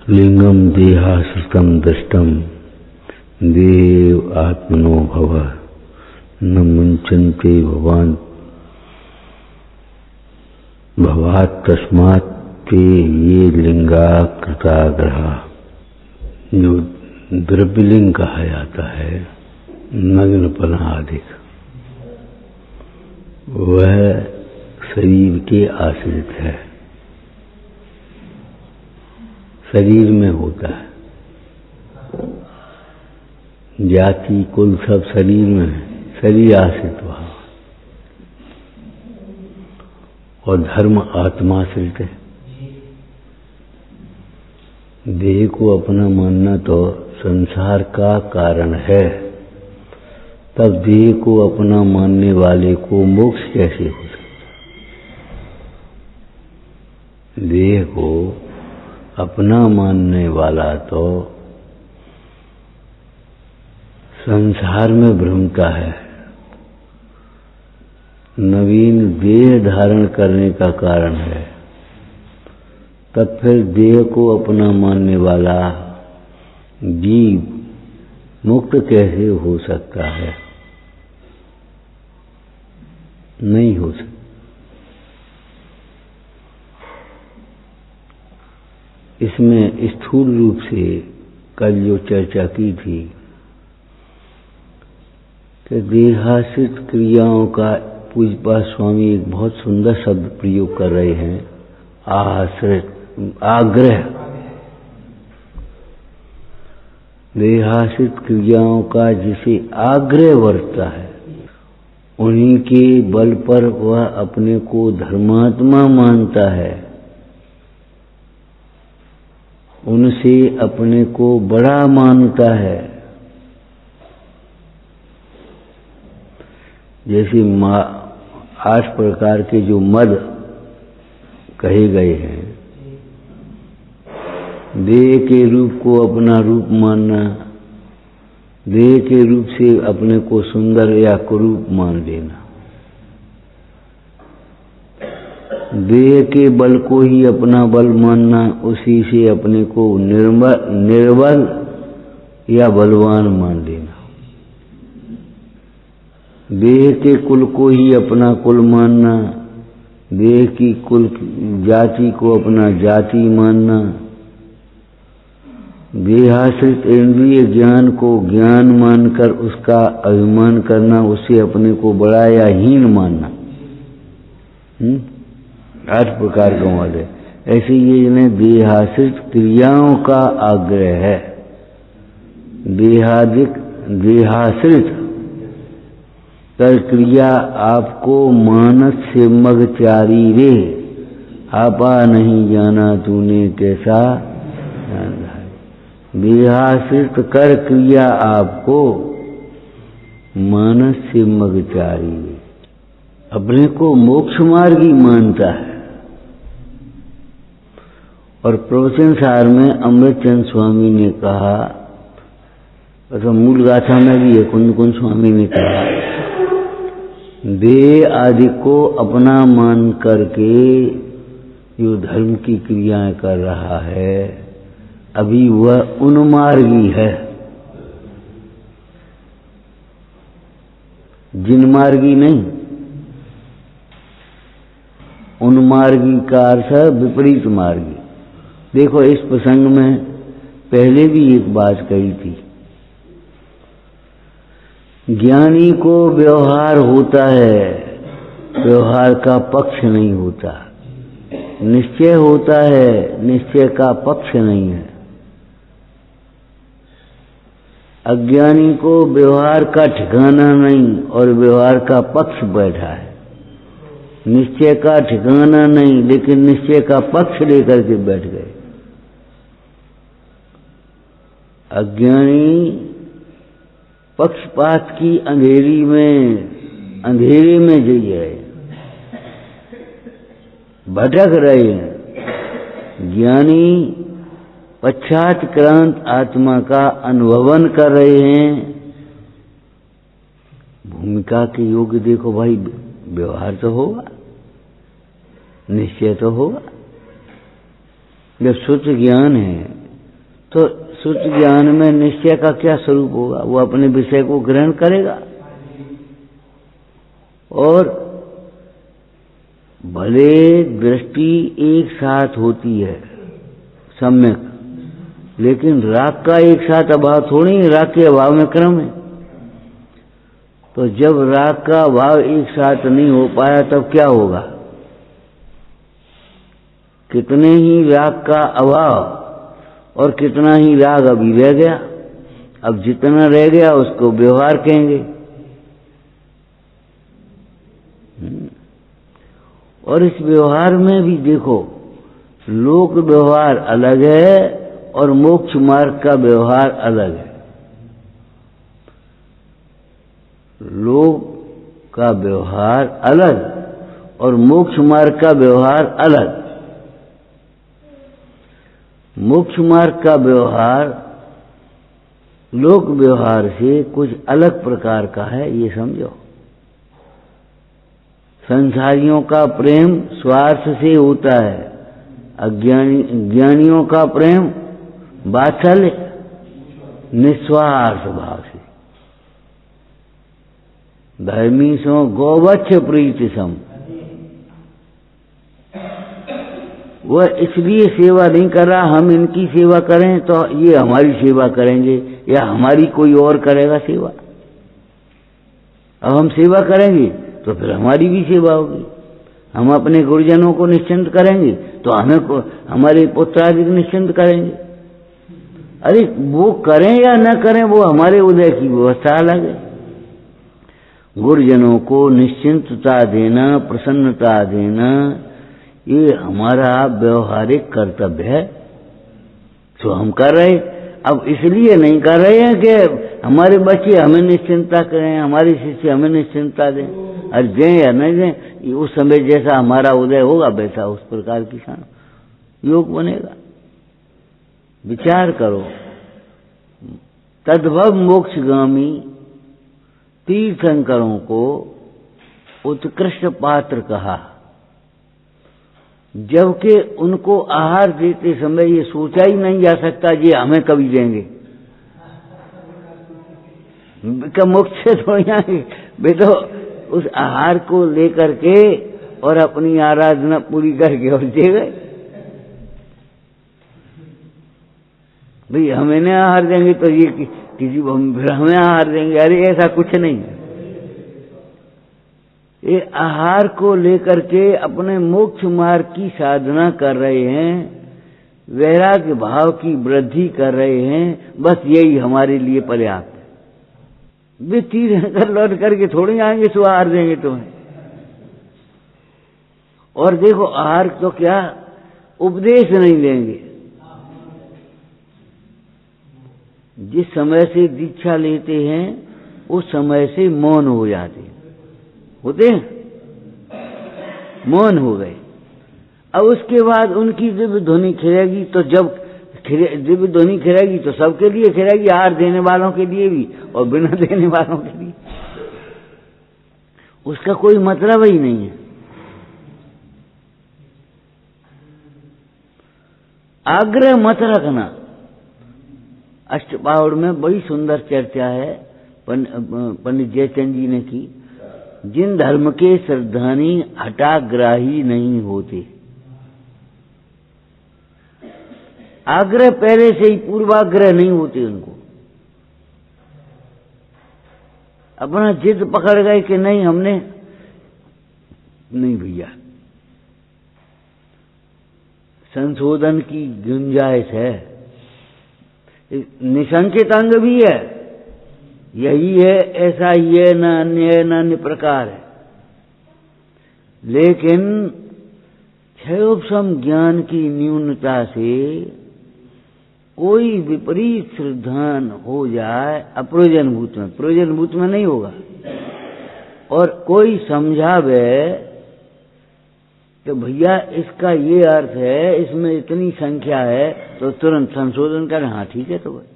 लिंगम देहाश्रितं दृष्टं देव आत्मनो भव न मुंचन्ते भवात् तस्मात् ते ये लिंगा कृताग्रहा। जो द्रव्यलिंग कहा जाता है नग्नपना अधिक, वह शरीर के आश्रित है, शरीर में होता है। जाति कुल सब शरीर में है, शरीर आश्रित वहाँ, और धर्म आत्माश्रित है। देह को अपना मानना तो संसार का कारण है, तब देह को अपना मानने वाले को मोक्ष कैसे हो सकता? देह को अपना मानने वाला तो संसार में भ्रमता है। नवीन देह धारण करने का कारण है, तब फिर देह को अपना मानने वाला जीव मुक्त कैसे हो सकता है? नहीं हो सकता। इसमें स्थूल रूप से कल जो चर्चा की थी कि देहाश्रित क्रियाओं का पूज्यपाद स्वामी एक बहुत सुंदर शब्द प्रयोग कर रहे हैं, आश्रित, आग्रह। देहाश्रित क्रियाओं का जिसे आग्रह वर्तता है, उन्हीं के बल पर वह अपने को धर्मात्मा मानता है, उनसे अपने को बड़ा मानता है। जैसे 8 प्रकार के जो मद कहे गए हैं, देह के रूप को अपना रूप मानना, देह के रूप से अपने को सुंदर या कुरूप मान लेना, देह के बल को ही अपना बल मानना, उसी से अपने को निर्बल या बलवान मान लेना, देह के कुल को ही अपना कुल मानना, देह की कुल जाति को अपना जाति मानना, देहाश्रित इंद्रिय ज्ञान को ज्ञान मानकर उसका अभिमान करना, उससे अपने को बड़ा या हीन मानना। 8 प्रकार का मद है। ऐसे ये इन्हें देहाश्रित क्रियाओं का आग्रह है। देहाश्रित कर क्रिया आपको मानस से मगचारी रे, आपा नहीं जाना तूने कैसा। देहाश्रित कर क्रिया आपको मानस से मगचारी, अपने को मोक्ष मार्गी मानता है। और प्रवचन सार में अमृतचंद स्वामी ने कहा, तो मूल गाथा में भी है, कुंद कुंद स्वामी ने कहा, देह आदि को अपना मान करके जो धर्म की क्रियाएं कर रहा है, अभी वह उन्मार्गी है। जिनमार्गी नहीं, उन्मार्गी का अर्थ है विपरीत मार्गी। देखो, इस प्रसंग में पहले भी एक बात कही थी, ज्ञानी को व्यवहार होता है, व्यवहार का पक्ष नहीं होता। निश्चय होता है, निश्चय का पक्ष नहीं है। अज्ञानी को व्यवहार का ठिकाना नहीं और व्यवहार का पक्ष बैठा है। निश्चय का ठिकाना नहीं, लेकिन निश्चय का पक्ष लेकर के बैठ गए। अज्ञानी पक्षपात की अंधेरे में जी है, भटक रहे हैं। ज्ञानी पश्चात्क्रांत आत्मा का अनुभवन कर रहे हैं। भूमिका के योग्य देखो भाई, व्यवहार तो होगा, निश्चय तो होगा। जब शुद्ध ज्ञान है तो श्रुति ज्ञान में निश्चय का क्या स्वरूप होगा? वो अपने विषय को ग्रहण करेगा और भले दृष्टि एक साथ होती है सम्यक, लेकिन राग का एक साथ अभाव थोड़ी, राग के अभाव में क्रम है। तो जब राग का अभाव एक साथ नहीं हो पाया तब क्या होगा? कितने ही राग का अभाव और कितना ही राग अभी रह गया। अब जितना रह गया उसको व्यवहार कहेंगे। और इस व्यवहार में भी देखो, लोक व्यवहार अलग है और मोक्ष मार्ग का व्यवहार अलग है। लोक का व्यवहार अलग और मोक्ष मार्ग का व्यवहार अलग। मोक्ष मार्ग का व्यवहार लोक व्यवहार से कुछ अलग प्रकार का है, ये समझो। संसारियों का प्रेम स्वार्थ से होता है, ज्ञानियों का प्रेम वात्सल्य निस्वार्थ भाव से। धर्मी सो गोवत्स प्रीति सम, वह इसलिए सेवा नहीं कर रहा हम इनकी सेवा करें तो ये हमारी सेवा करेंगे या हमारी कोई और करेगा सेवा। अब हम सेवा करेंगे तो फिर हमारी भी सेवा होगी। हम अपने गुरुजनों को निश्चिंत करेंगे तो हमारे पुत्र आदि निश्चिंत करेंगे। अरे वो करें या न करें वो हमारे उदय की व्यवस्था अलग है। गुरुजनों को निश्चिंतता देना, प्रसन्नता देना, ये हमारा व्यवहारिक कर्तव्य है जो हम कर रहे। अब इसलिए नहीं कर रहे हैं कि हमारे बच्चे हमें निश्चिंता करें, हमारे शिष्य हमें निश्चिंता दें। और दें या नहीं दें, उस समय जैसा हमारा उदय होगा वैसा उस प्रकार की योग बनेगा। विचार करो, तद्भव मोक्षगामी तीर्थंकरों को उत्कृष्ट पात्र कहा, जबकि उनको आहार देते समय ये सोचा ही नहीं जा सकता ये हमें कभी देंगे। क्या मोक्ष से थोड़ी आएंगे वे तो उस आहार को लेकर के और अपनी आराधना पूरी करके और दे गए। भाई हमें न आहार देंगे तो ये किसी हमें आहार देंगे, अरे ऐसा कुछ नहीं। ये आहार को लेकर के अपने मोक्ष मार्ग की साधना कर रहे हैं, वैराग्य भाव की वृद्धि कर रहे हैं, बस यही हमारे लिए पर्याप्त है। वे तीर कर लौट करके थोड़ी आएंगे तो आहार देंगे तुम्हें। और देखो आहार तो क्या उपदेश नहीं लेंगे। जिस समय से दीक्षा लेते हैं उस समय से मौन हो जाते हैं, होते हैं मौन हो गए। अब उसके बाद उनकी दिव्य ध्वनि खिलेगी, तो जब दिव्य ध्वनि खिलेगी तो सबके लिए खिलेगी, आहार देने वालों के लिए भी और बिना देने वालों के लिए। उसका कोई मतलब ही नहीं है। आग्रह मत रखना। अष्टपावड़ में बड़ी सुंदर चर्चा है पंडित जयचंद जी ने की। जिन धर्म के श्रद्धानी हठाग्राही नहीं होते, आग्रह पहले से ही पूर्वाग्रह नहीं होते उनको। अपना जिद पकड़ गए कि नहीं हमने नहीं भैया, संशोधन की गुंजाइश है। निशंकित अंग भी है, यही है ऐसा ही है, न अन्य है न अन्य प्रकार है। लेकिन क्षयोपशम ज्ञान की न्यूनता से कोई विपरीत श्रद्धान हो जाए प्रयोजनभूत में नहीं होगा, और कोई समझावे तो भैया इसका ये अर्थ है, इसमें इतनी संख्या है, तो तुरंत संशोधन करें। हाँ ठीक है। तो भाई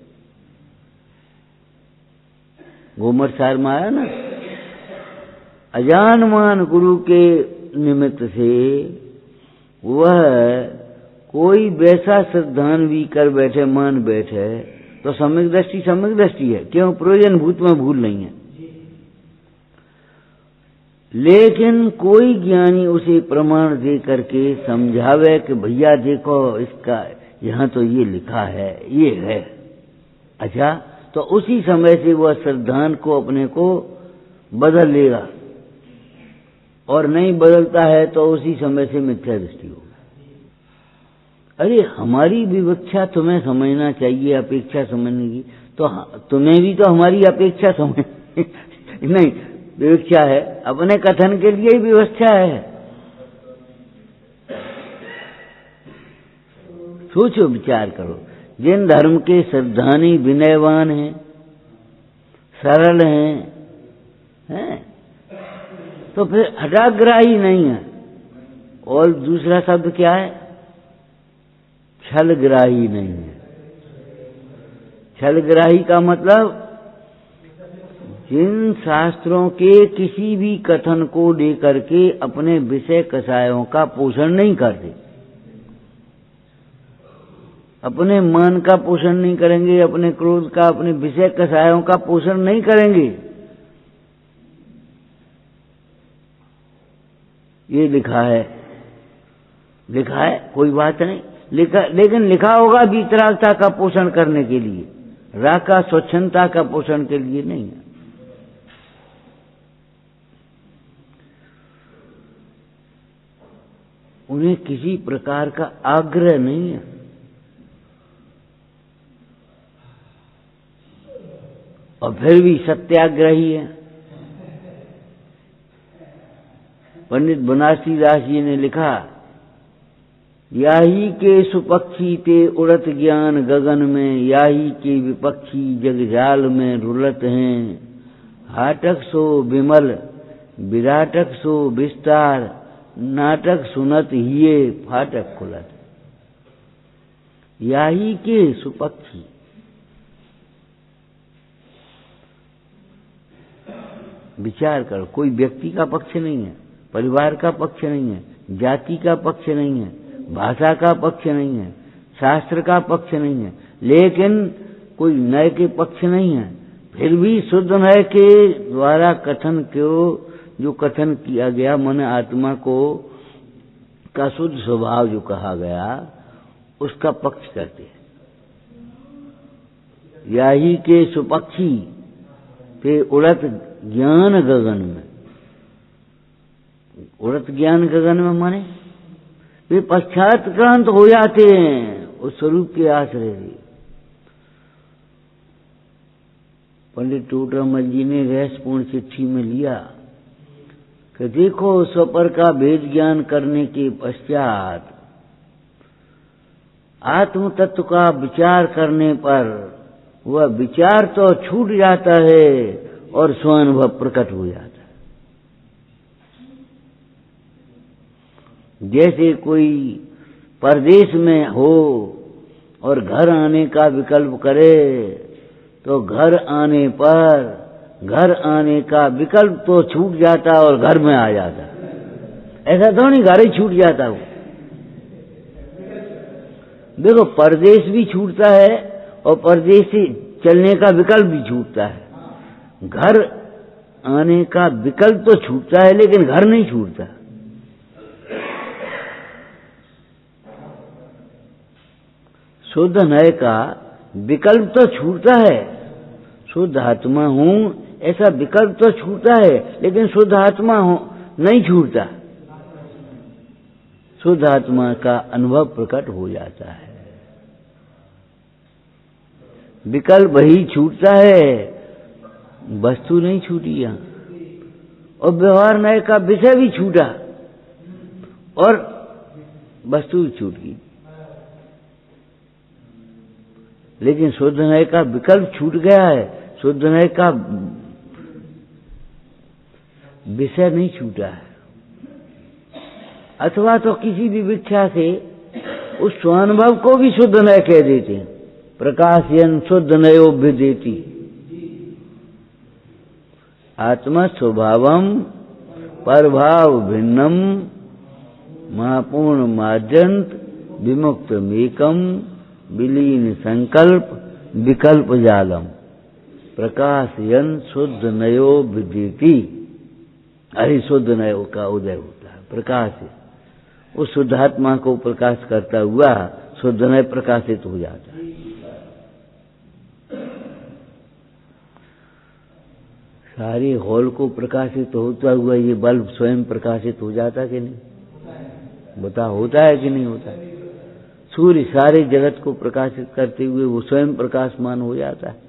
गोमर सार में आया ना, अजानमान गुरु के निमित्त से वह कोई वैसा सिद्धांत भी कर बैठे, मान बैठे, तो सम्यक दृष्टि है, क्यों? प्रयोजन भूत में भूल नहीं है। लेकिन कोई ज्ञानी उसे प्रमाण दे करके समझावे कि भैया देखो इसका यहाँ तो ये लिखा है, ये है, अच्छा, तो उसी समय से वह सिद्धांत को अपने को बदल लेगा, और नहीं बदलता है तो उसी समय से मिथ्या दृष्टि होगी। अरे हमारी विवक्षा तुम्हें समझना चाहिए, अपेक्षा समझने की, तो तुम्हें भी तो हमारी अपेक्षा समझ नहीं, विवक्षा है, अपने कथन के लिए ही व्यवस्था है। सोचो, विचार करो, जिन धर्म के श्रद्धानी विनयवान हैं, सरल हैं, तो फिर हठाग्राही नहीं है। और दूसरा शब्द क्या है? छलग्राही नहीं है। छलग्राही का मतलब जिन शास्त्रों के किसी भी कथन को लेकर के अपने विषय कषायों का पोषण नहीं करते, अपने मन का पोषण नहीं करेंगे, अपने क्रोध का, अपने विषय कषायों का पोषण नहीं करेंगे, ये लिखा है कोई बात नहीं, लेकिन लिखा होगा वीतरागता का पोषण करने के लिए, राग का, स्वच्छंदता का पोषण के लिए नहीं है। उन्हें किसी प्रकार का आग्रह नहीं है। और फिर भी सत्याग्रही है। पंडित बनारसी दास जी ने लिखा, याही के सुपक्षी ते उड़त ज्ञान गगन में, याही के विपक्षी जगजाल में रुलत हैं, हाटक सो विमल विराटक सो विस्तार, नाटक सुनत हिये फाटक खुलत। याही के सुपक्षी, विचार करो, कोई व्यक्ति का पक्ष नहीं है, परिवार का पक्ष नहीं है, जाति का पक्ष नहीं है, भाषा का पक्ष नहीं है, शास्त्र का पक्ष नहीं है, लेकिन कोई नय के पक्ष नहीं है। फिर भी शुद्ध नय के द्वारा कथन को, जो कथन किया गया, मन आत्मा को का शुद्ध स्वभाव जो कहा गया, उसका पक्ष करते हैं। याही के सुपक्षी ते उड़त ज्ञान गगन में, उड़त ज्ञान गगन में माने वे पश्चात्क्रांत हो जाते हैं उस स्वरूप के आश्रय से। पंडित टूटरामल जी ने रहस्यपूर्ण चिट्ठी में लिया कि देखो, स्वपर का भेद ज्ञान करने के पश्चात आत्म तत्व का विचार करने पर वह विचार तो छूट जाता है और स्वानुभव प्रकट हो जाता है। जैसे कोई परदेश में हो और घर आने का विकल्प करे, तो घर आने का विकल्प तो छूट जाता और घर में आ जाता। ऐसा तो नहीं घर ही छूट जाता हो। देखो, परदेश भी छूटता है और परदेश से चलने का विकल्प भी छूटता है। घर आने का विकल्प तो छूटता है, लेकिन घर नहीं छूटता। शुद्ध नय का विकल्प तो छूटता है, शुद्ध आत्मा हूं ऐसा विकल्प तो छूटता है, लेकिन शुद्ध आत्मा हूं नहीं छूटता। शुद्ध आत्मा का अनुभव प्रकट हो जाता है। विकल्प ही छूटता है, वस्तु नहीं छूटी यहां। और व्यवहार नय का विषय भी छूटा और वस्तु भी छूट गई, लेकिन शुद्ध नय का विकल्प छूट गया है, शुद्ध नय का विषय नहीं छूटा है। अथवा तो किसी भी विख्या से उस स्वानुभव को भी शुद्ध नय कह देते हैं। प्रकाशयन शुद्ध नयोभ्युदेति, आत्मा स्वभावम परभाव भिन्नम महापूर्ण मार्जंत विमुक्तमेकम विलीन संकल्प विकल्प जालम प्रकाशयन शुद्ध नयो विद्युति। अरे शुद्ध नयो का उदय होता है, प्रकाश उस शुद्धात्मा को प्रकाश करता हुआ शुद्ध नय प्रकाशित हो जाता है। सारे हॉल को प्रकाशित होता हुआ ये बल्ब स्वयं प्रकाशित हो जाता कि नहीं? बता, होता है कि नहीं होता? सूर्य सारे जगत को प्रकाशित करते हुए वो स्वयं प्रकाशमान हो जाता है।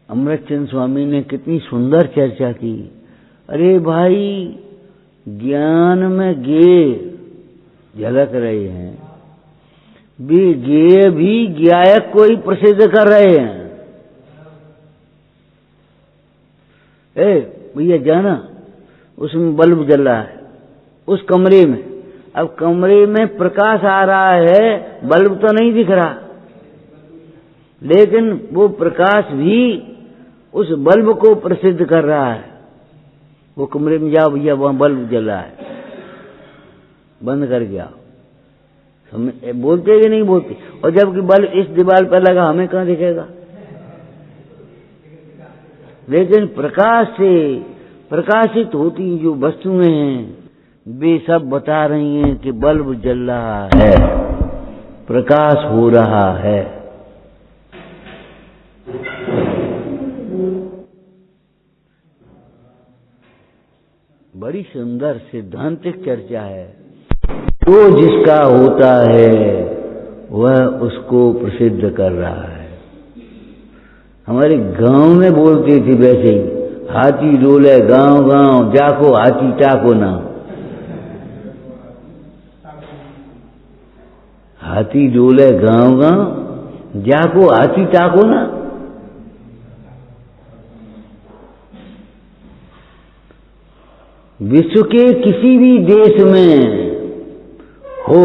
अमृतचंद स्वामी ने कितनी सुंदर चर्चा की। अरे भाई, ज्ञान में गेय झलक रहे हैं, गेय भी ज्ञायक को ही प्रसिद्ध कर रहे हैं। भैया जाना, उसमें बल्ब जल रहा है उस कमरे में। अब कमरे में प्रकाश आ रहा है, बल्ब तो नहीं दिख रहा, लेकिन वो प्रकाश भी उस बल्ब को प्रसिद्ध कर रहा है। वो कमरे में जाओ भैया, वहां बल्ब जल रहा है, बंद कर गया। हमें बोलते कि नहीं बोलते? और जबकि बल्ब इस दीवार पर लगा, हमें कहां दिखेगा? लेकिन प्रकाश से प्रकाशित होती जो वस्तुएं हैं वे सब बता रही हैं कि बल्ब जल रहा है, प्रकाश हो रहा है। बड़ी सुंदर सिद्धांतिक चर्चा है। जो जिसका होता है वह उसको प्रसिद्ध कर रहा है। हमारे गांव में बोलते थे वैसे ही, हाथी डोले गांव गांव, जाको हाथी टाको ना। हाथी डोले गांव गांव, जाको हाथी टाको ना। विश्व के किसी भी देश में हो,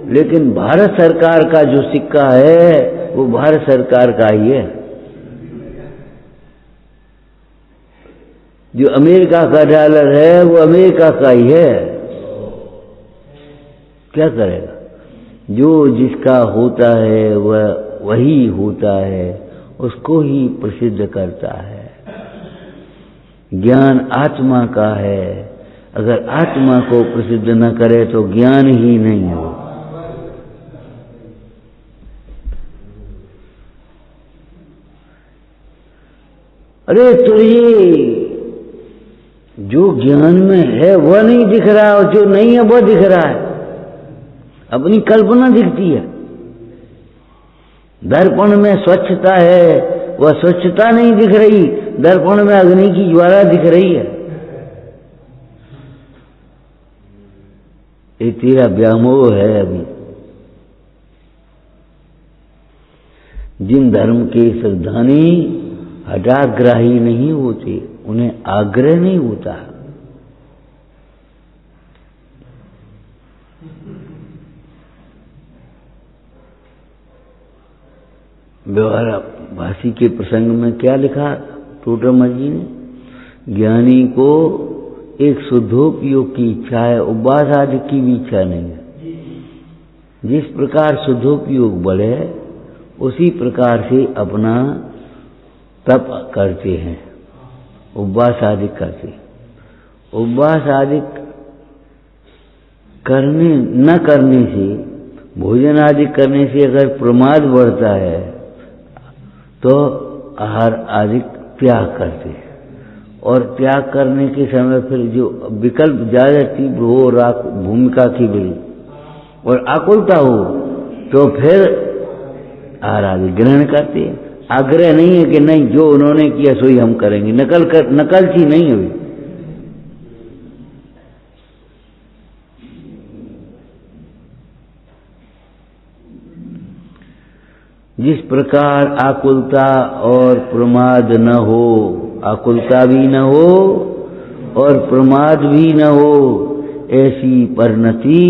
लेकिन भारत सरकार का जो सिक्का है वो भारत सरकार का ही है। जो अमेरिका का डॉलर है वो अमेरिका का ही है। क्या करेगा? जो जिसका होता है वह वही होता है, उसको ही प्रसिद्ध करता है। ज्ञान आत्मा का है, अगर आत्मा को प्रसिद्ध न करे तो ज्ञान ही नहीं हो। अरे तो ये जो ज्ञान में है वह नहीं दिख रहा, और जो नहीं है वह दिख रहा है। अपनी कल्पना दिखती है। दर्पण में स्वच्छता है, वह स्वच्छता नहीं दिख रही, दर्पण में अग्नि की ज्वाला दिख रही है। ये तेरा व्यामोह है। अभी जिन धर्म के श्रद्धानी हठाग्राही नहीं होते, उन्हें आग्रह नहीं होता। व्यवहार भाषी के प्रसंग में क्या लिखा टोटरमल जी ने? ज्ञानी को एक शुद्धोपयोग की इच्छा है, उपवास आदि की भी इच्छा नहीं है। जिस प्रकार शुद्धोपयोग बढ़े उसी प्रकार से अपना तप करते हैं, उपवास आदि करते। उपवास आदि करने न करने से, भोजन आदि करने से अगर प्रमाद बढ़ता है तो आहार आदि त्याग करते हैं, और त्याग करने के समय फिर जो विकल्प ज्यादा तीव्र हो, भूमिका की गई और आकुलता हो, तो फिर आहार आदि ग्रहण करते हैं। आग्रह नहीं है कि नहीं जो उन्होंने किया सो ही हम करेंगे, नकलची नहीं हुई। जिस प्रकार आकुलता और प्रमाद न हो, आकुलता भी न हो और प्रमाद भी न हो, ऐसी परिणति,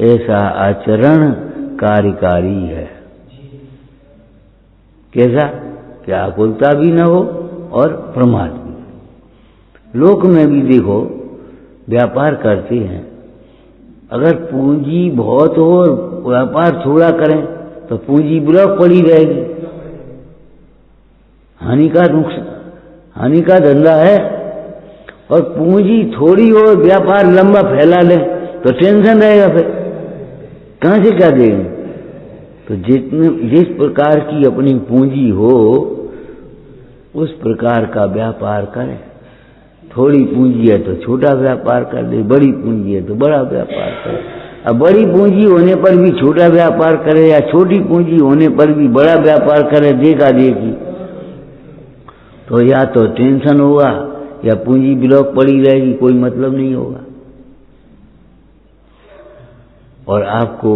ऐसा आचरण कार्यकारी है। कैसा? कि आकुलता भी न हो और प्रमाद भी। लोक में भी देखो व्यापार करते हैं, अगर पूंजी बहुत हो और व्यापार थोड़ा करें तो पूंजी ब्लॉक पड़ी रहेगी, हानि का धंधा है। और पूंजी थोड़ी हो, व्यापार लंबा फैला ले तो टेंशन रहेगा, फिर कहां से क्या देंगे। तो जिस प्रकार की अपनी पूंजी हो उस प्रकार का व्यापार करें। थोड़ी पूंजी है तो छोटा व्यापार कर ले, बड़ी पूंजी है तो बड़ा व्यापार करे। अब बड़ी पूंजी होने पर भी छोटा व्यापार करे या छोटी पूंजी होने पर भी बड़ा व्यापार करे, देखा देखी, तो या तो टेंशन होगा या पूंजी ब्लॉक पड़ी रहेगी, कोई मतलब नहीं होगा। और आपको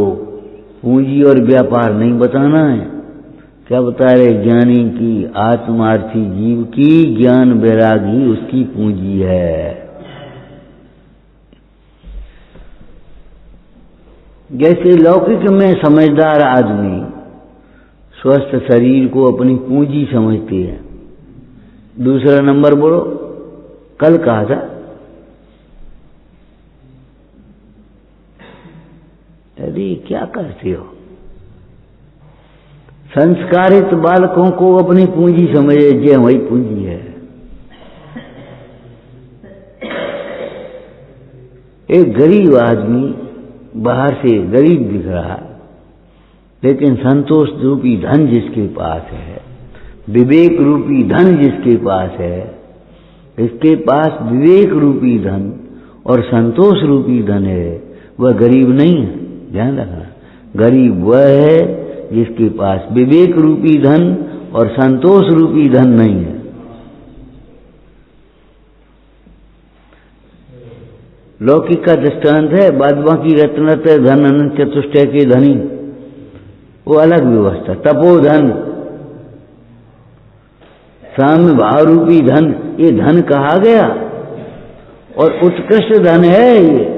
पूंजी और व्यापार नहीं बताना है, क्या बता रहे, ज्ञानी की आत्मार्थी जीव की ज्ञान वैरागी उसकी पूंजी है। जैसे लौकिक में समझदार आदमी स्वस्थ शरीर को अपनी पूंजी समझते हैं। दूसरा नंबर बोलो, कल कहा था, अरे क्या करते हो, संस्कारित बालकों को अपनी पूंजी समझे, ये हमारी पूंजी है। एक गरीब आदमी बाहर से गरीब दिख रहा, लेकिन संतोष रूपी धन जिसके पास है, विवेक रूपी धन जिसके पास है, इसके पास विवेक रूपी धन और संतोष रूपी धन है, वह गरीब नहीं है। ध्यान रखना, गरीब वह है जिसके पास विवेक रूपी धन और संतोष रूपी धन नहीं है। लौकिक का दृष्टांत है, बाद बाकी रत्नत्रय धन अनंत चतुष्टय के धनी, वो अलग व्यवस्था। तपोधन, साम्य भाव रूपी धन, ये धन कहा गया और उत्कृष्ट धन है। ये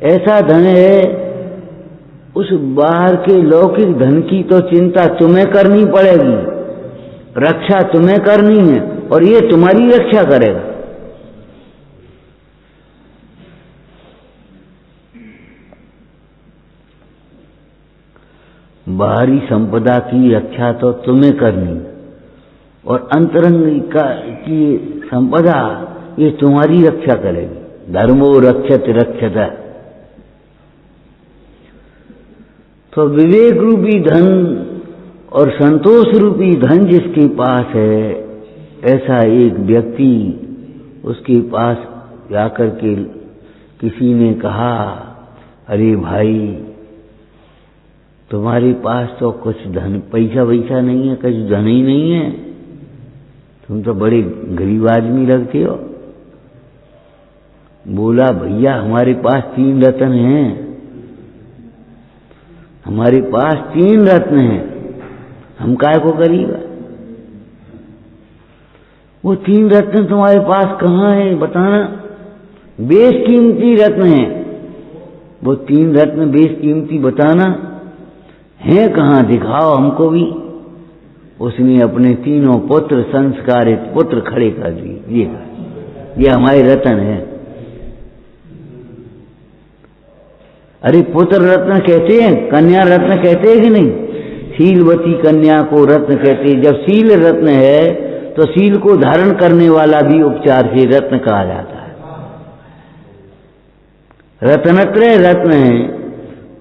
ऐसा धन है, उस बाहर के लौकिक धन की तो चिंता तुम्हें करनी पड़ेगी, रक्षा तुम्हें करनी है और ये तुम्हारी रक्षा करेगा। बाहरी संपदा की रक्षा तो तुम्हें करनी और अंतरंग की संपदा ये तुम्हारी रक्षा करेगी। धर्मो रक्षत रक्षता। तो विवेक रूपी धन और संतोष रूपी धन जिसके पास है, ऐसा एक व्यक्ति, उसके पास जाकर के किसी ने कहा, अरे भाई तुम्हारे पास तो कुछ धन पैसा वैसा नहीं है, कुछ धन ही नहीं है, तुम तो बड़े गरीब आदमी लगते हो। बोला, भैया हमारे पास 3 रत्न हैं, हमारे पास 3 रत्न हैं, हम काय को गरीब है। वो 3 रत्न तुम्हारे पास कहाँ है बताना, बेशकीमती रत्न है। वो 3 रत्न बेशकीमती बताना है कहाँ, दिखाओ हमको भी। उसने अपने 3 पुत्र, संस्कारित पुत्र खड़े कर दिए, ये हमारे रत्न है। अरे पुत्र रत्न कहते हैं, कन्या रत्न कहते हैं कि नहीं? शीलवती कन्या को रत्न कहते हैं। जब शील रत्न है तो शील को धारण करने वाला भी उपचार से रत्न कहा जाता है। रत्नत्रय रत्न है,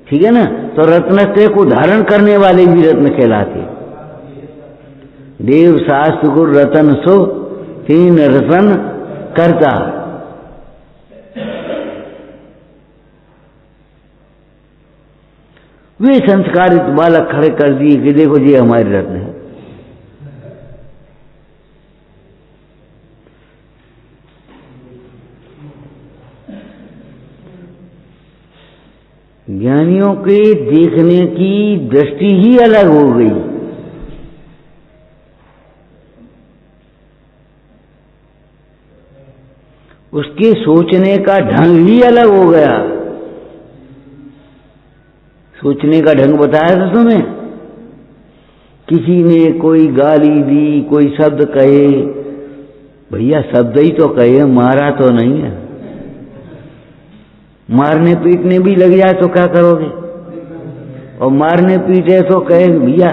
ठीक है ना, तो रत्नत्रय को धारण करने वाले भी रत्न कहलाते। देव शास्त्र गुरु रतन सो 3 रतन करता। वे संस्कारित बालक खड़े कर दिए कि देखो ये हमारे रत्न है। ज्ञानियों के देखने की दृष्टि ही अलग हो गई। उसके सोचने का ढंग ही अलग हो गया। सोचने का ढंग बताया था तुम्हें, किसी ने कोई गाली दी, कोई शब्द कहे, भैया शब्द ही तो कहे, मारा तो नहीं है। मारने पीटने भी लग जाए तो क्या करोगे? और मारने पीटे तो कहे भैया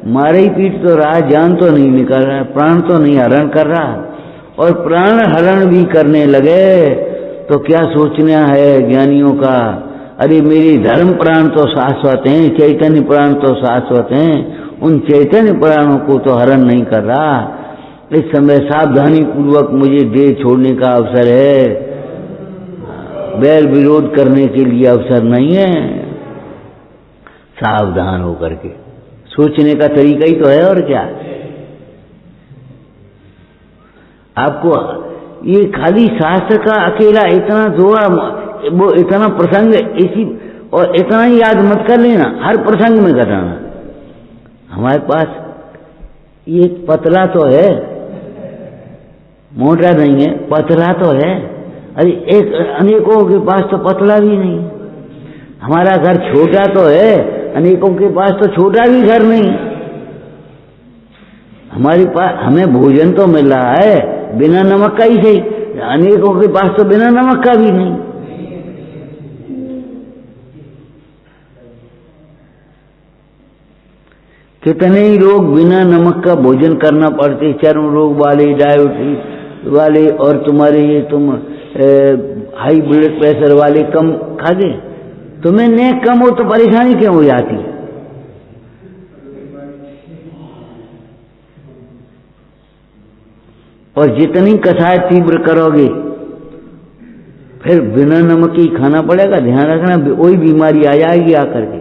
मारे ही पीट तो रहा, जान तो नहीं निकल रहा, प्राण तो नहीं हरण कर रहा, और प्राण हरण भी करने लगे तो क्या सोचना है ज्ञानियों का? अरे मेरे धर्म प्राण तो शाश्वत हैं, चैतन्य प्राण तो शाश्वत हैं, उन चैतन्य प्राणों को तो हरण नहीं कर रहा। इस समय सावधानी पूर्वक मुझे देह छोड़ने का अवसर है, बैर विरोध करने के लिए अवसर नहीं है। सावधान होकर के सोचने का तरीका ही तो है, और क्या। आपको ये खाली शास्त्र का अकेला इतना जोड़ा, वो इतना प्रसंग इसी और इतना ही याद मत कर लेना, हर प्रसंग में घटाना। हमारे पास ये पतला तो है, मोटा नहीं है, पतला तो है। अरे एक अनेकों के पास तो पतला भी नहीं। हमारा घर छोटा तो है, अनेकों के पास तो छोटा भी घर नहीं। हमारे पास हमें भोजन तो मिल रहा है बिना नमक का ही सही, अनेकों के पास तो बिना नमक का भी नहीं। कितने ही लोग बिना नमक का भोजन करना पड़ते, चर्म रोग वाले, डायबिटीज वाले, और तुम्हारे ये तुम हाई ब्लड प्रेशर वाले कम खा दे। तुम्हें नेक कम हो तो परेशानी क्यों हो जाती है? और जितनी कसाय तीव्र करोगे फिर बिना नमक ही खाना पड़ेगा। ध्यान रखना, वही बीमारी आ जाएगी आकर के,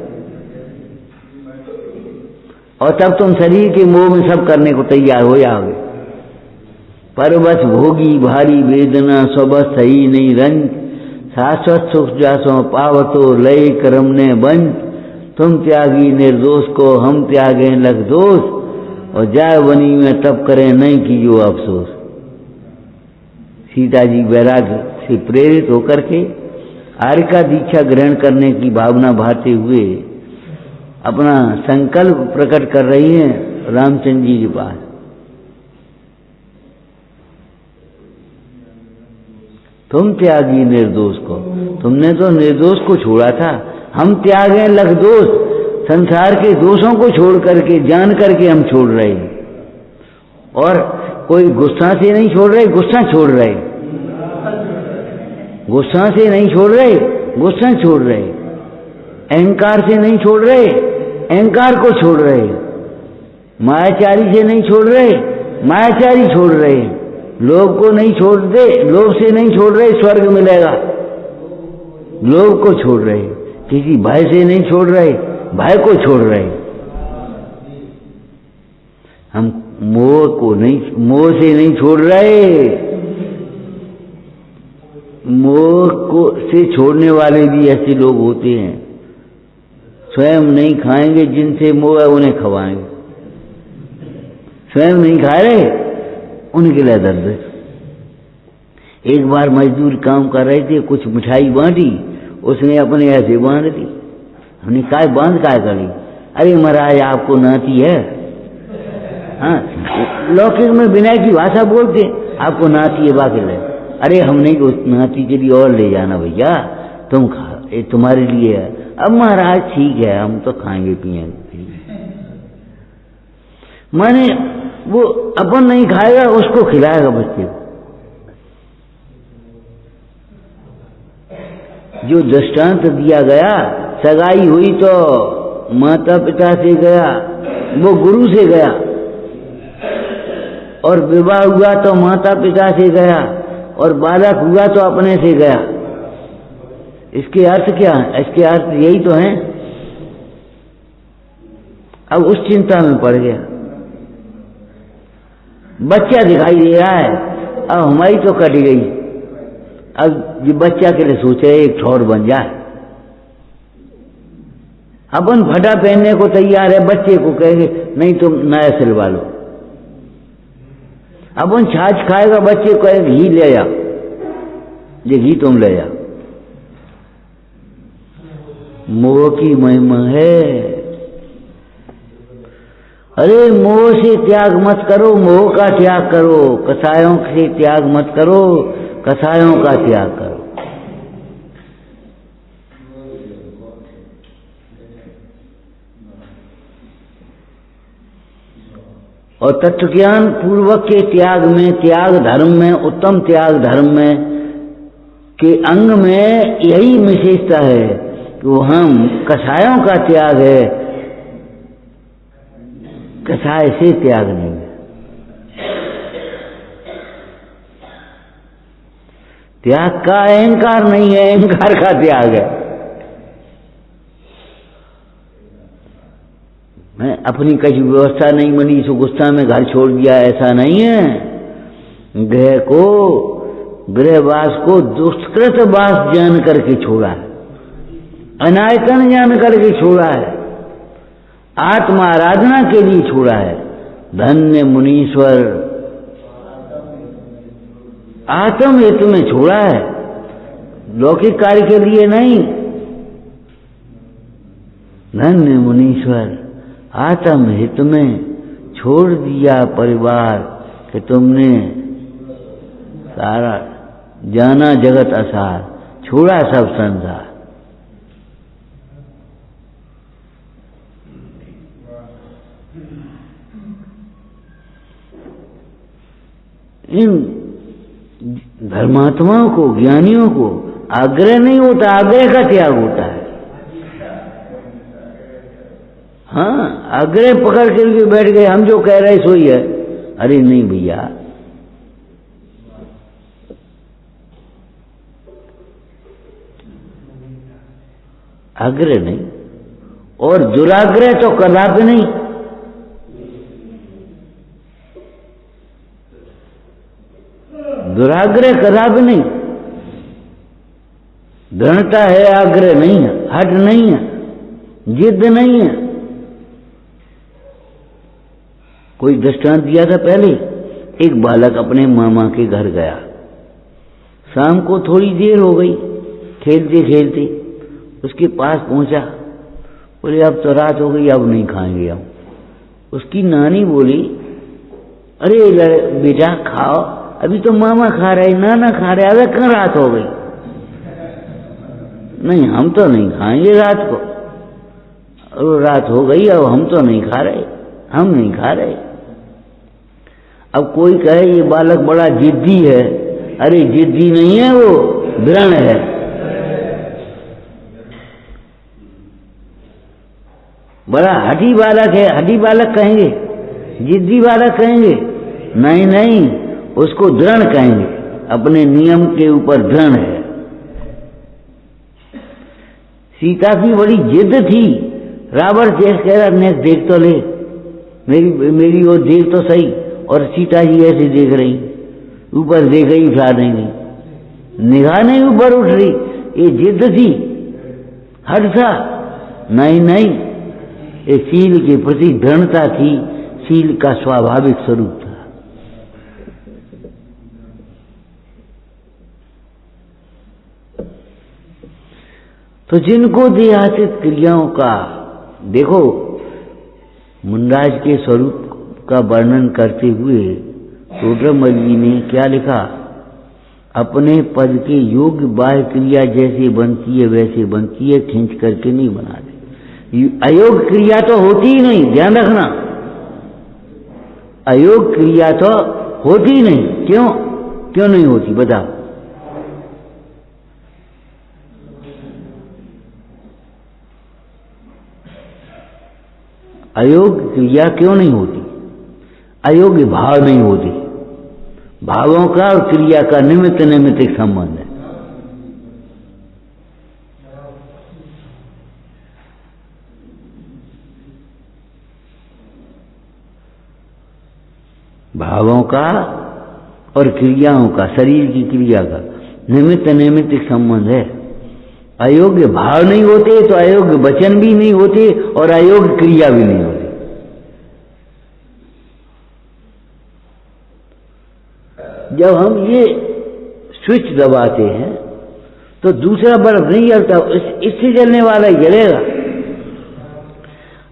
और तब तुम शरीर के मोह में सब करने को तैयार हो जाओगे। पर बस भोगी भारी वेदना सबस सही नहीं रंज, शाश्वत सुख जासो पावतो लय करम ने बंज। तुम त्यागी निर्दोष को हम त्यागे लग दोष, और जाय वनी में तब करें नहीं कीजियो अफसोस। सीता जी वैराग्य से प्रेरित होकर के आर्य का दीक्षा ग्रहण करने की भावना भाते हुए अपना संकल्प प्रकट कर रही हैं रामचंद्र जी के पास। तुम त्यागी निर्दोष को, तुमने तो निर्दोष को छोड़ा था, हम त्यागे लख दोष। संसार के दोषों को छोड़ करके, जान करके हम छोड़ रहे हैं। और कोई गुस्सा से नहीं छोड़ रहे, गुस्सा छोड़ रहे, गुस्सा से नहीं छोड़ रहे, गुस्सा छोड़ रहे, अहंकार से नहीं छोड़ रहे, अहंकार को छोड़ रहे, मायाचारी से नहीं छोड़ रहे, मायाचारी छोड़ रहे, लोभ को नहीं छोड़ दे, लोभ से नहीं छोड़ रहे स्वर्ग मिलेगा, लोभ को छोड़ रहे, किसी भय से नहीं छोड़ रहे, भय को छोड़ रहे। हम मोह को नहीं, मोह से नहीं छोड़ रहे। मोह को से छोड़ने वाले भी ऐसे लोग होते हैं, स्वयं नहीं खाएंगे, जिनसे मोह है उन्हें खवाएंगे। स्वयं नहीं खा रहे, उनके लिए दर्द। एक बार मजदूर काम कर रहे थे, कुछ मिठाई बांटी, उसने अपने ऐसे बांध दी। हमने काय बांध काय करी? अरे महाराज आपको नाती है। हाँ, लौकिक में विनय की भाषा बोलते, आपको नाती है बाकी ले। अरे हम नहीं, उस नाती के लिए और ले जाना भैया, तुम खा, ये तुम्हारे लिए है। अब महाराज ठीक है, हम तो खाएंगे पिएंगे। माने वो अपन नहीं खाएगा, उसको खिलाएगा बच्चे को। जो दृष्टांत दिया गया, सगाई हुई तो माता पिता से गया, वो गुरु से गया, और विवाह हुआ तो माता पिता से गया, और बालक हुआ तो अपने से गया। इसके अर्थ क्या है? इसके अर्थ यही तो है। अब उस चिंता में पड़ गया, बच्चा दिखाई दे रहा है, अब हमारी तो कट गई। अब ये बच्चा के लिए सोच रहे एक ठौर बन जाए। अपन फटा पहनने को तैयार है, बच्चे को कहेंगे नहीं तुम नया सिलवा लो। अपन छाछ खाएगा, बच्चे को कहेंगे घी ले जा, ये घी तुम ले जा। मोह की महिमा है। अरे मोह से त्याग मत करो, मोह का त्याग करो। कसायों से त्याग मत करो, कसायों का त्याग करो। और तत्व ज्ञान पूर्वक के त्याग में, त्याग धर्म में, उत्तम त्याग धर्म में के अंग में यही विशेषता है कि वो हम कसायों का त्याग है, कसाय से त्याग नहीं है। त्याग का अहंकार नहीं है, अहंकार का त्याग है। मैं अपनी कहीं व्यवस्था नहीं बनी सो गुस्सा में घर छोड़ दिया, ऐसा नहीं है। गृहवास को दुष्कृत वास जान करके छोड़ा है, अनायतन जान करके छोड़ा है, आत्मा आराधना के लिए छोड़ा है। धन्य मुनीश्वर, आत्म हित में छोड़ा है, लौकिक कार्य के लिए नहीं। धन्य मुनीश्वर, आत्म हित में छोड़ दिया परिवार कि तुमने सारा जाना जगत असार, छोड़ा सब संसार। इन धर्मात्माओं को, ज्ञानियों को आग्रह नहीं होता, आग्रह का त्याग होता है। हाँ, आग्रह पकड़ के बैठ गए, हम जो कह रहे सो ही है। अरे नहीं भैया, आग्रह नहीं, और दुराग्रह तो कदापि नहीं। दुराग्रह कदापि नहीं। दृढ़ता है, आग्रह नहीं है, हट नहीं है, जिद नहीं है। कोई दृष्टांत दिया था पहले। एक बालक अपने मामा के घर गया, शाम को थोड़ी देर हो गई, खेलते खेलते उसके पास पहुंचा, बोले अब तो रात हो गई, अब नहीं खाएंगे हम। उसकी नानी बोली, अरे बेटा खाओ, अभी तो मामा खा रहे, नाना खा रहे, अगर कहाँ रात हो गई। नहीं, हम तो नहीं खाएंगे रात को। और रात हो गई, अब हम तो नहीं खा रहे, हम नहीं खा रहे। अब कोई कहे ये बालक बड़ा जिद्दी है, अरे जिद्दी नहीं है, वो दृढ़ है। बड़ा हठी बालक है, हठी बालक कहेंगे, जिद्दी बालक कहेंगे? नहीं नहीं, उसको दृढ़ कहेंगे, अपने नियम के ऊपर दृढ़ है। सीता की बड़ी जिद थी। रावण कह रहा देख तो ले, मेरी वो देख तो सही। और सीता जी ऐसे देख रही, ऊपर देख रही, उठा नहीं गई, निगाह नहीं ऊपर उठ रही। ये जिद थी, हट था? नहीं नहीं, ये शील के प्रति दृढ़ता थी, शील का स्वाभाविक स्वरूप था। तो जिनको देहातीत क्रियाओं का, देखो मुंडाज के स्वरूप का वर्णन करते हुए टोडरमल जी ने क्या लिखा? अपने पद के योग्य बाह्य क्रिया जैसे बनती है वैसे बनती है, खींच करके नहीं बना दे। अयोग्य क्रिया तो होती ही नहीं, ध्यान रखना, अयोग्य क्रिया तो होती ही नहीं। क्यों नहीं होती बताओ? अयोग्य क्रिया क्यों नहीं होती? अयोग्य भाव नहीं होती। भावों का और क्रिया का निमित्त नैमित्तिक संबंध है। भावों का और क्रियाओं का, शरीर की क्रिया का निमित्त नैमित्तिक संबंध है। अयोग्य भाव नहीं होते तो अयोग्य वचन भी नहीं होते और अयोग्य क्रिया भी नहीं होती। जब हम ये स्विच दबाते हैं तो दूसरा बल्ब नहीं जलता, इससे जलने वाला जलेगा।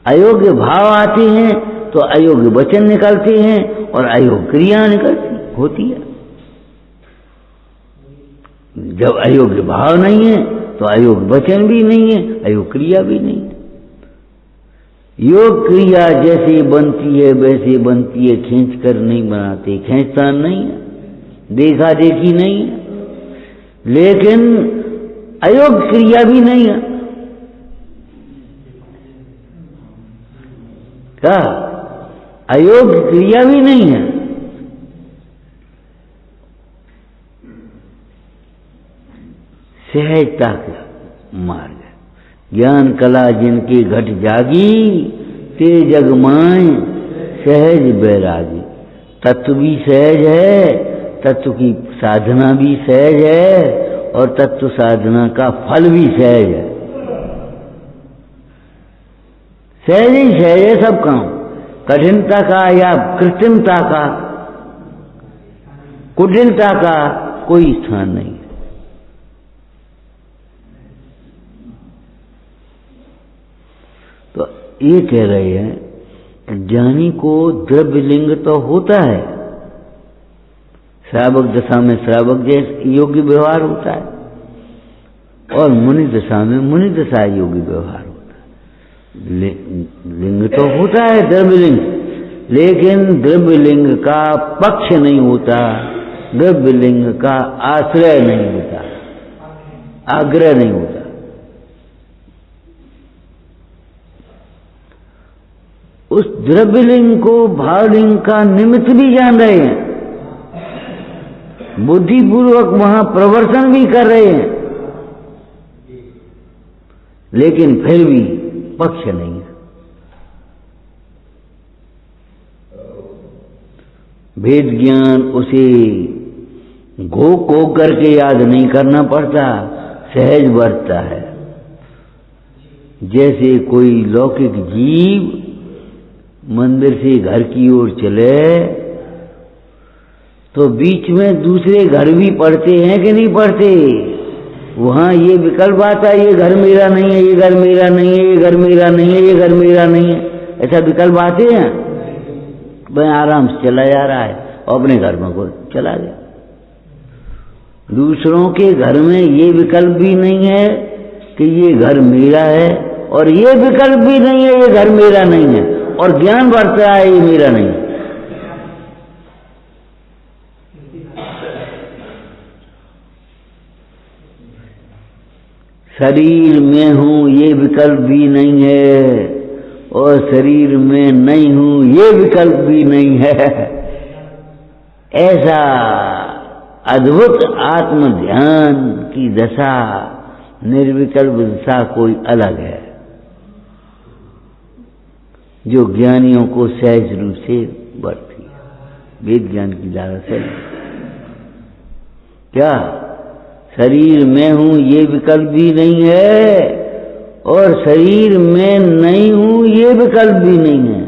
अयोग्य भाव आते हैं तो अयोग्य वचन निकलते हैं और अयोग्य क्रिया निकलती होती है। जब अयोग्य भाव नहीं है तो अयोग्य वचन भी नहीं है, अयोग्य क्रिया भी नहीं है। योग क्रिया जैसे बनती है वैसे बनती है, खींच कर नहीं बनाते, खींचतान नहीं है, देखा देखी नहीं है। लेकिन अयोग्य क्रिया भी नहीं है। क्या अयोग्य क्रिया भी नहीं है। सहजता का मार्ग, ज्ञान कला जिनकी घट जागी, ते जग माय सहज बैरागी। तत्व भी सहज है, तत्व की साधना भी सहज है, और तत्व साधना का फल भी सहज है। सहज ही सहज है सब काम, कठिनता का या कृत्रिमता का, कुटिलता का कोई स्थान नहीं है। तो ये कह रहे हैं ज्ञानी को द्रव्य लिंग तो होता है, श्रावक दशा में श्रावक जैसे योग्य व्यवहार होता है, और मुनि दशा में मुनि दशा योग्य व्यवहार होता है। लिंग तो होता है द्रव्य लिंग, लेकिन द्रव्य लिंग का पक्ष नहीं होता, द्रव्य लिंग का आश्रय नहीं होता, आग्रह नहीं होता। उस द्रव्यलिंग को भावलिंग का निमित्त भी जान रहे हैं, बुद्धिपूर्वक वहां प्रवर्तन भी कर रहे हैं, लेकिन फिर भी पक्ष नहीं है। भेद ज्ञान उसे घो करके याद नहीं करना पड़ता, सहज बरतता है। जैसे कोई लौकिक जीव मंदिर से घर की ओर चले तो बीच में दूसरे घर भी पड़ते हैं कि नहीं पड़ते? वहां ये विकल्प आता है, ये घर मेरा नहीं है, ये घर मेरा नहीं है, ये घर मेरा नहीं है, ये घर मेरा नहीं है, ऐसा विकल्प आते हैं। वह आराम से चला जा रहा है और अपने घर में को चला गया। दूसरों के घर में ये विकल्प भी नहीं है कि ये घर मेरा है, और ये विकल्प भी नहीं है ये घर मेरा नहीं है, और ज्ञान बढ़ता है ये मेरा नहीं। शरीर में हूं ये विकल्प भी नहीं है, और शरीर में नहीं हूं ये विकल्प भी नहीं है। ऐसा अद्भुत आत्म ध्यान की दशा, निर्विकल्प दशा कोई अलग है, जो ज्ञानियों को सहज रूप से बढ़ती है, वेद ज्ञान की धारा से। क्या शरीर में हूं ये विकल्प भी नहीं है, और शरीर में नहीं हूं ये विकल्प भी नहीं है।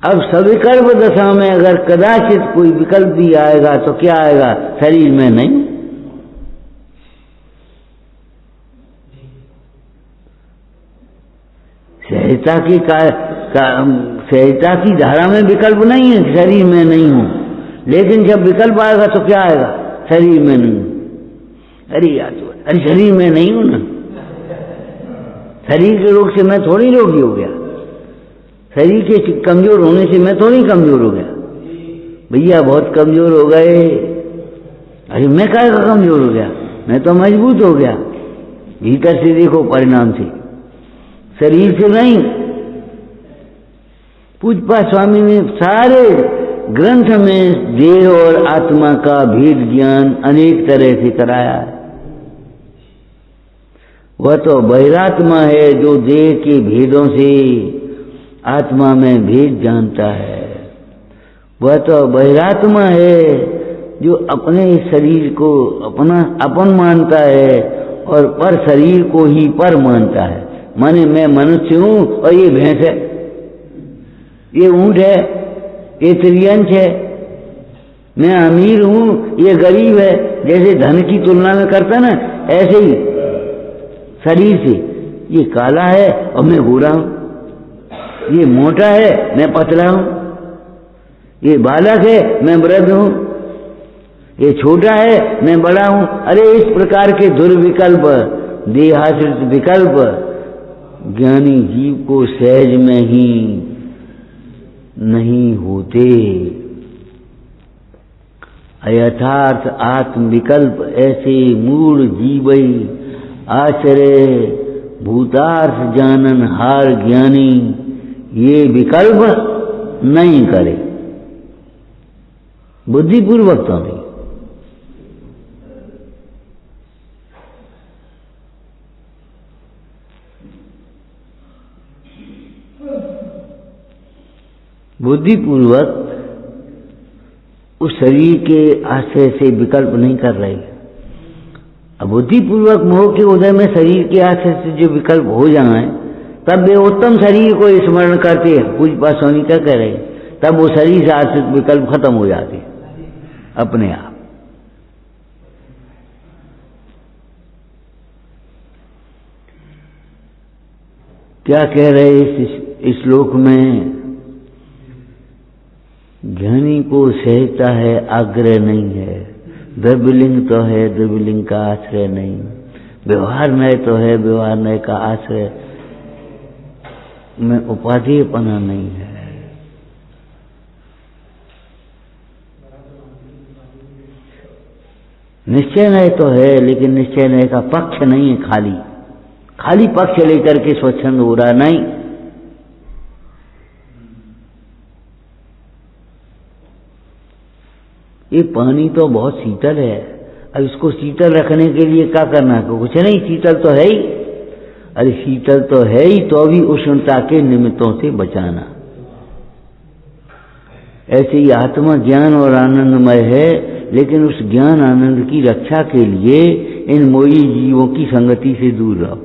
अब सविकल्प दशा में अगर कदाचित कोई विकल्प भी आएगा तो क्या आएगा? शरीर में नहीं। सहजता की धारा में विकल्प नहीं है, शरीर में नहीं हूं। लेकिन जब विकल्प आएगा तो क्या आएगा? शरीर में नहीं हूं। अरे यार, अरे शरीर में नहीं हूं ना, शरीर के रोग से मैं थोड़ी रोगी हो गया, शरीर के कमजोर होने से मैं थोड़ी कमजोर हो गया। भैया बहुत कमजोर हो गए। अरे मैं क्या कमजोर हो गया? मैं तो मजबूत हो गया। भीतर से देखो परिणाम से, शरीर से नहीं। पूज्यपाद स्वामी ने सारे ग्रंथ में देह और आत्मा का भेद ज्ञान अनेक तरह से कराया है। वह तो बहिरात्मा है जो देह के भेदों से आत्मा में भेद जानता है। वह तो बहिरात्मा है जो अपने शरीर को अपन मानता है और पर शरीर को ही पर मानता है। माने मैं मनुष्य हूं और ये भैंस है, ये ऊंट है, ये त्रियंश है, मैं अमीर हूं, ये गरीब है। जैसे धन की तुलना में करता ना, ऐसे ही शरीर से ये काला है और मैं गोरा हूं, ये मोटा है मैं पतला हूं, ये बालक है मैं वृद्ध हूं, ये छोटा है मैं बड़ा हूं। अरे इस प्रकार के दुर्विकल्प, देहाश्रित विकल्प ज्ञानी जीव को सहज में ही नहीं होते। यथार्थ आत्म विकल्प ऐसे मूढ़ जीवई आश्रय भूतार्थ जानन हार ज्ञानी ये विकल्प नहीं करे, बुद्धिपूर्वक तो नहीं। बुद्धिपूर्वक उस शरीर के आश्रय से विकल्प नहीं कर रहे। अब बुद्धिपूर्वक मोह के उदय में शरीर के आश्रय से जो विकल्प हो जाए तब वे उत्तम शरीर को स्मरण करते हैं। पूज्य पाद स्वामी क्या कह रहे हैं, तब वो शरीर से आश्रित विकल्प खत्म हो जाते अपने आप। क्या कह रहे इस श्लोक में, ज्ञानी को सहजता है आग्रह नहीं है, द्रव्यलिंग तो है द्रव्यलिंग का आश्रय नहीं, व्यवहार नय तो है व्यवहार नय का आश्रय में उपाधिपना नहीं है। निश्चय नय तो है लेकिन निश्चय नय का पक्ष नहीं है, खाली खाली पक्ष लेकर के स्वच्छंद हो रहा नहीं। ये पानी तो बहुत शीतल है, अब इसको शीतल रखने के लिए क्या करना है, कुछ नहीं, शीतल तो है ही। अरे शीतल तो है ही तो भी उष्णता के निमित्तों से बचाना। ऐसे ही आत्मा ज्ञान और आनंदमय है, लेकिन उस ज्ञान आनंद की रक्षा के लिए इन मोही जीवों की संगति से दूर रहो।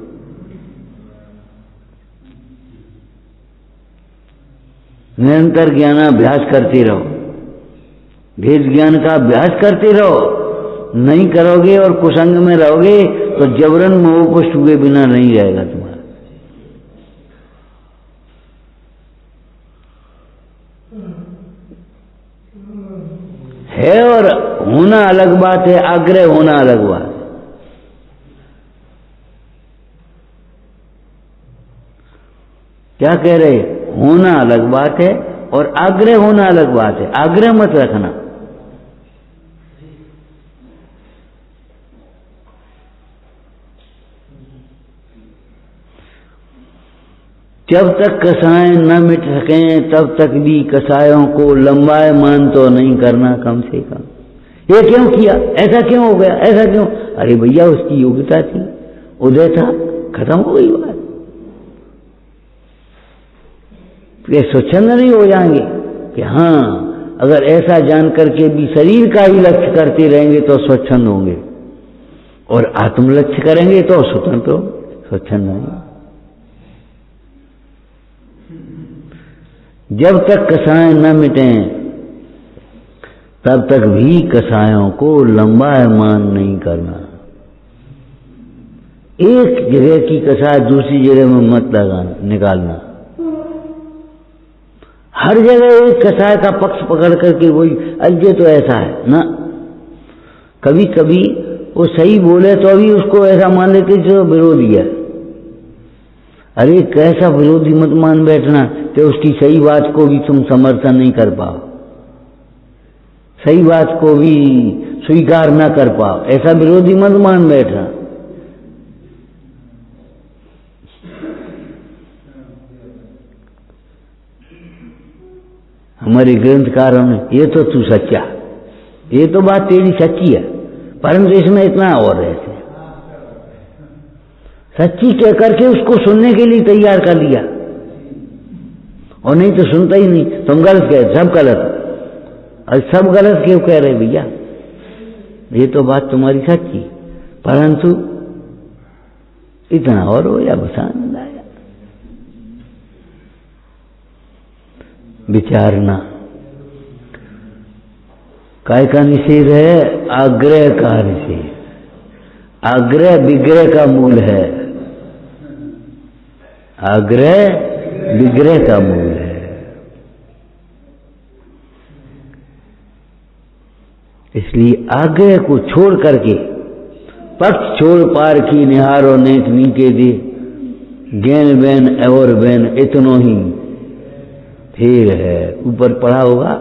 निरंतर ज्ञानाभ्यास करते रहो, भेद ज्ञान का अभ्यास करते रहो। नहीं करोगे और कुसंग में रहोगे तो जबरन मोह को छुए बिना नहीं रहेगा तुम्हारा। है और होना अलग बात है, आग्रह होना अलग बात है। क्या कह रहे, होना अलग बात है और आग्रह होना अलग बात है। आग्रह मत रखना। जब तक कसाय न मिट सकें तब तक भी कसायों को लंबायमान तो नहीं करना कम से कम। ये क्यों किया, ऐसा क्यों हो गया, ऐसा क्यों, अरे भैया उसकी योग्यता थी, उदय था, खत्म हो गई बात। ये स्वच्छंद नहीं हो जाएंगे कि हाँ अगर ऐसा जान करके भी शरीर का ही लक्ष्य करते रहेंगे तो स्वच्छंद होंगे, और आत्म लक्ष्य करेंगे तो स्वतंत्र स्वच्छंद होंगे। जब तक कसाय न मिटें तब तक भी कसायों को लंबायमान नहीं करना। एक जगह की कसाय दूसरी जगह में मत निकालना। हर जगह एक कसाय का पक्ष पकड़ करके वही अजय तो ऐसा है ना। कभी कभी वो सही बोले तो भी उसको ऐसा मान लेते जो विरोधी है। अरे कैसा विरोधी मत मान बैठना कि उसकी सही बात को भी तुम समर्थन नहीं कर पाओ, सही बात को भी स्वीकार न कर पाओ, ऐसा विरोधी मत मान बैठना। हमारे ग्रंथकारों ने ये तो तू सच्चा, ये तो बात तेरी सच्ची है, परंतु इसमें इतना और है, सच्ची कह करके उसको सुनने के लिए तैयार कर लिया, और नहीं तो सुनता ही नहीं। तुम गलत कह, सब गलत, और सब गलत क्यों कह रहे भैया, ये तो बात तुम्हारी सच्ची, परंतु इतना और हो या बस आनंद आया। विचारना काय का निषेध है, आग्रह का निषेध। आग्रह विग्रह का मूल है, आग्रह विग्रह का मूल है। इसलिए आग्रह को छोड़ करके पक्ष छोड़ पार की निहारो नेक नीके दे, ज्ञान बैन और बैन इतनो ही फेर है। ऊपर पढ़ा होगा,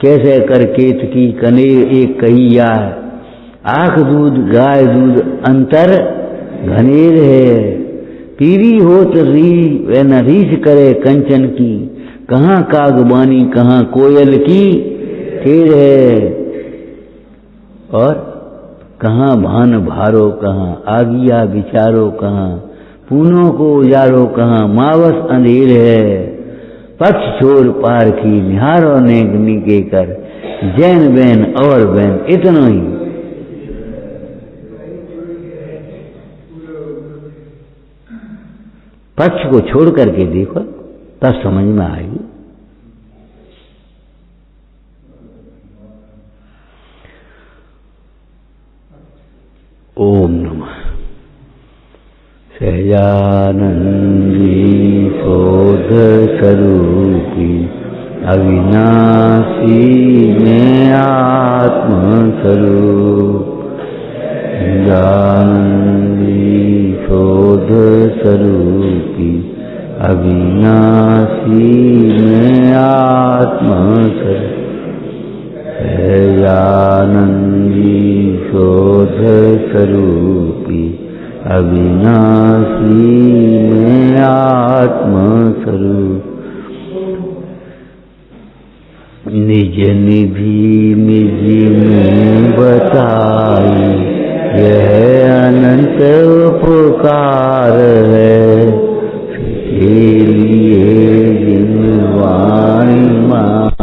कैसे कर केत की कनेर एक कहिया है, आंख दूध गाय दूध अंतर घनेर है। पीरी होत री व न रीस करे कंचन की, कहाँ कागबानी कहाँ कोयल की ठेर है। और कहाँ भान भारो कहाँ आगिया विचारो, कहाँ पूनों को उजारो कहाँ मावस अंधेर है। पक्ष छोड़ पार की निहारो नेक नीके कर, जैन बैन और बैन इतनो ही। पक्ष को छोड़ करके देखो तब समझ में आएगी। ओम नमः सहजानंदी शोध स्वरूपी, अविनाशी में आत्म स्वरूप। सहजानंदी शोध स्वरूपी, अविनाशी में आत्म स्वरूप। सहजानंदी शोध स्वरूपी, अविनाशी में आत्म स्वरूप। निज निधि निज में बताई, यह अनंत उपकार है। के लिए जिनवाणी माँ